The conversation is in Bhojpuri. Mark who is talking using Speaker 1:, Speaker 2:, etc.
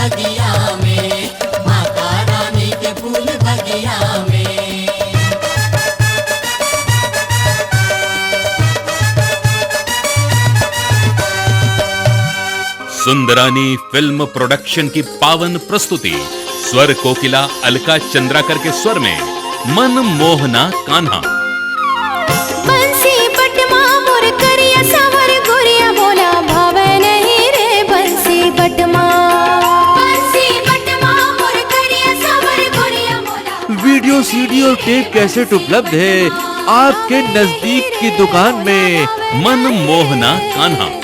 Speaker 1: बगिया में, माता रानी के फूल बगिया में।
Speaker 2: सुंदरानी फिल्म प्रोडक्शन की पावन प्रस्तुति, स्वर कोकिला अलका चंद्राकर के स्वर में मन मोहना कान्हा।
Speaker 3: बंसी पटमा मोर करिया सावर गोरिया बोला भावे नहीं रे बंसी पटमा। बंसी पटमा मोर करिया सावर गोरिया बोला।
Speaker 4: वीडियो सीडी और टेप कैसेट उपलब्ध है आपके नजदीक की दुकान में।
Speaker 2: मन मोहना कान्हा।